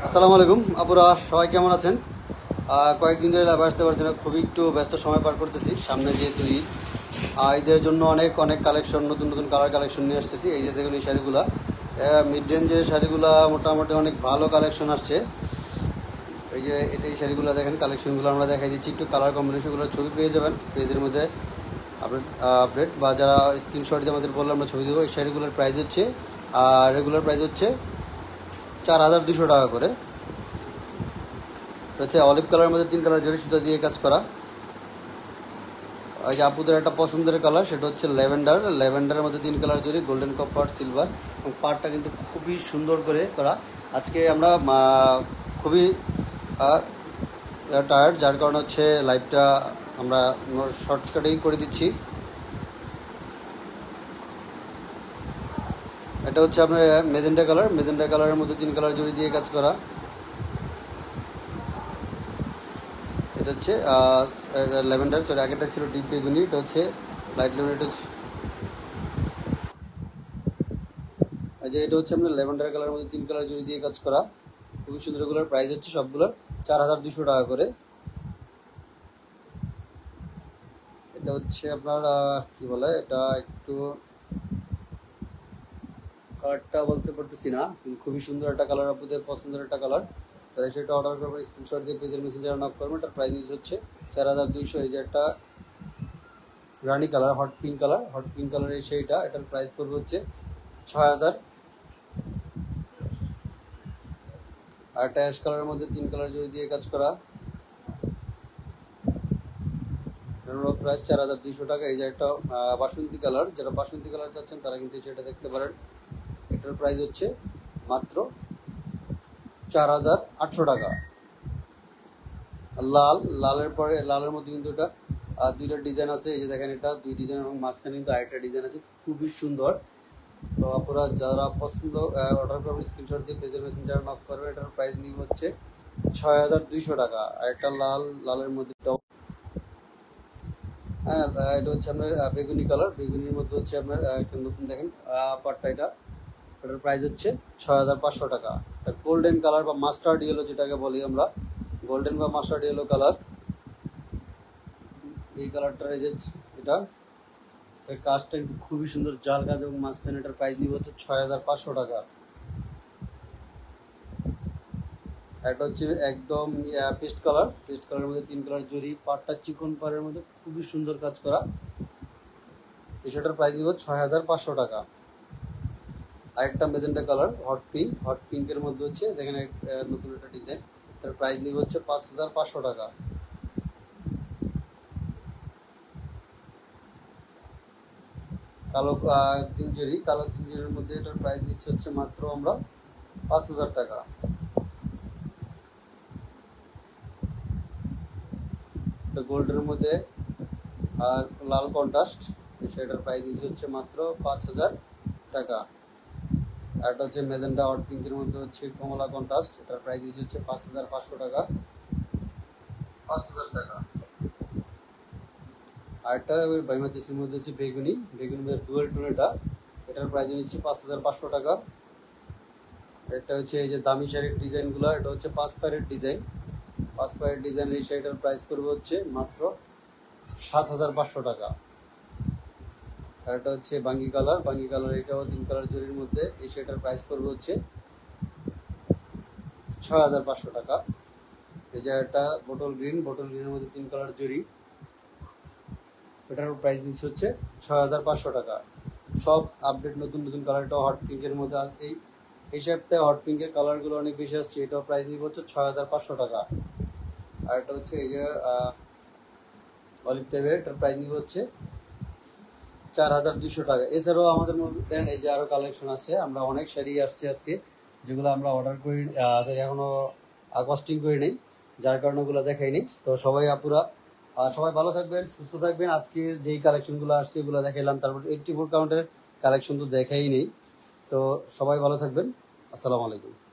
আসসালামু আলাইকুম আপুরা, সবাই কেমন আছেন? কয়েকদিন ধরে লাইভে আসতে পারছি না, খুবই একটু ব্যস্ত সময় পার করতেছি। সামনে যেহেতু ঈদ, ঈদের জন্য অনেক অনেক কালেকশন, নতুন নতুন কালার কালেকশন নিয়ে আসতেছি। এই যে দেখুন এই শাড়িগুলা, মিড রেঞ্জের শাড়িগুলা মোটামুটি অনেক ভালো কালেকশন আসছে। এই যে এই শাড়িগুলো দেখেন, কালেকশনগুলো আমরা দেখাই দিচ্ছি। একটু কালার কম্বিনেশনগুলোর ছবি পেয়ে যাবেন পেজের মধ্যে আপডেট, বা যারা স্ক্রিনশট দিয়ে আমাদের বললে আমরা ছবি দেবো। এই শাড়িগুলোর প্রাইস হচ্ছে, রেগুলার প্রাইস হচ্ছে 4200 টাকা করে। হচ্ছে অলিভ কালারের মধ্যে 3 কালার জরি সুতা দিয়ে কাজ করা। এই যে আপুদের একটা পছন্দের কালার, সেটা হচ্ছে ল্যাভেন্ডারের মধ্যে 3 কালার জরি, গোল্ডেন কপার, সিলভার, এবং পাড়টা কিন্তু খুবই সুন্দর করে করা। আজকে আমরা খুবই টায়ার্ড, যার কারণে হচ্ছে লাইভটা আমরা শর্টকাটেই করে দিচ্ছি। এটা হচ্ছে আপনার মেজেন্টা কালারের মধ্যে 3 কালার জরি দিয়ে কাজ করা। এটা হচ্ছে ল্যাভেন্ডার, সরি আগেরটা ছিল ডিপ বেগুনি, এটা হচ্ছে লাইট লেমন। এটা হচ্ছে আপনার ল্যাভেন্ডার কালারের মধ্যে 3 কালার জরি দিয়ে কাজ করা, খুবই সুন্দর। এগুলোর প্রাইস হচ্ছে সবগুলোর 4200 টাকা করে। এটা হচ্ছে আপনার কি বলে, এটা একটু কালারটা বলতে পারতেছি না, কিন্তু খুবই সুন্দর একটা কালার, আপনাদের পছন্দের একটা কালার। তাহলে সেটা অর্ডার করবেন, স্ক্রিনশট দিয়ে পেজের মেসেঞ্জারে নক করবেন। এটার প্রাইস হচ্ছে 4200। এই যে একটা রানি কালার, হট পিঙ্ক কালারের সেইটা, এটার প্রাইস পড়বে হচ্ছে 6000। আর একটা অ্যাশ কালারের মধ্যে 3 কালার জড়ি দিয়ে কাজ করা, এটার প্রাইস 4200 টাকা। এই যে একটা বাসন্তী কালার, যারা বাসন্তী কালার চাচ্ছেন তারা কিন্তু সেটা দেখতে পারেন। এটার প্রাইস হচ্ছে মাত্র 4800 টাকা। লালের মধ্যে কিন্তু এটা দুইটা ডিজাইন আছে। এই যে দেখেন, এটা 2 ডিজাইন, এবং মাঝখানে কিন্তু আরেকটা ডিজাইন আছে, খুবই সুন্দর। তো আপনারা যারা পছন্দ অর্ডার করবেন, স্ক্রিনশট দিয়ে পেজের মেসেঞ্জারে নক করবেন। এটার প্রাইস নিয়ে হচ্ছে 6200 টাকা। আর একটা লালের মধ্যে, হ্যাঁ, এটা হচ্ছে আপনার বেগুনি কালার, বেগুনির মধ্যে হচ্ছে আপনার একটা নতুন দেখেন পাটটা, এটার প্রাইস হচ্ছে 6500 টাকা। এটা গোল্ডেন কালার বা মাস্টার্ড ইয়েলো যেটাকে বলি আমরা, গোল্ডেন বা মাস্টার্ড ইয়েলো কালার। এই কালারটার এই যে এটা, এর কাজটা কিন্তু খুবই সুন্দর, জাল কাজ, এবং মাঝখানে এটার প্রাইস নিব হচ্ছে 6500 টাকা। এটা হচ্ছে একদম পেস্ট কালারের মধ্যে 3 কালার জরি, পাটটা চিকন পাড়ের মধ্যে খুবই সুন্দর কাজ করা। এই শার্টের প্রাইস নিব 6500 টাকা। আরেকটা মেজেন্টা কালার, হট পিঙ্কের মধ্যে হচ্ছে দেখেন নতুন একটা ডিজাইন, এটার প্রাইস নিব হচ্ছে 5500 টাকা। কালো তিনজরির মধ্যে এটার প্রাইস নিচ্ছে হচ্ছে মাত্র আমরা 5000 টাকা। এটা গোল্ডের মধ্যে লাল কন্ট্রাস্ট, সেটার প্রাইস নিচ্ছে হচ্ছে মাত্র 5000 টাকা। আর এটা হচ্ছে মেজেন্টা হট পিঙ্কের মধ্যে হচ্ছে কমলা কন্ট্রাস্ট, এটার প্রাইস নিচ্ছে হচ্ছে 5500 টাকা। 5000 টাকা। আর একটা বাইমাতিসের মধ্যে হচ্ছে বেগুনি মধ্যে ডুয়েল টোন, এটার প্রাইস নিচ্ছে 5500 টাকা। এটা হচ্ছে এই যে দামি শাড়ির ডিজাইনগুলো, এটা হচ্ছে 5 পায়ের ডিজাইন, এই শাড়িটার প্রাইস পড়বে হচ্ছে মাত্র 7500 টাকা। আর এটা হচ্ছে বাঙ্গি কালার, এটাও 3 কালার জরির মধ্যে, এই শাড়িটার প্রাইস পড়বে হচ্ছে 6500 টাকা। এই যে একটা বটল গ্রিনের মধ্যে 3 কালার জরি, এটার প্রাইস দিচ্ছে হচ্ছে 6500 টাকা। সব আপডেট নতুন নতুন কালার। এটা হট পিঙ্কের মধ্যে এই সপ্তাহে হট পিঙ্কের কালারগুলো অনেক বেশি আসছে, এটাও প্রাইস দিব হচ্ছে 6500 টাকা। আর এটা হচ্ছে এই যে অলিভ টাইপের, এটার প্রাইস নিব হচ্ছে 4200 টাকা। এছাড়াও আমাদের মধ্যে দেন এই যে আরো কালেকশন আছে, আমরা অনেক শাড়ি আসছে আজকে, যেগুলো আমরা অর্ডার করি, এখনো কস্টিং করি নেই, যার কারণে ওগুলো দেখাইনি। তো সবাই ভালো থাকবেন, সুস্থ থাকবেন। আজকে যেই কালেকশনগুলো আসছে এগুলো দেখাইলাম, তারপর 84 কাউন্টের কালেকশন তো দেখাই নেই। তো সবাই ভালো থাকবেন। আসসালামু আলাইকুম।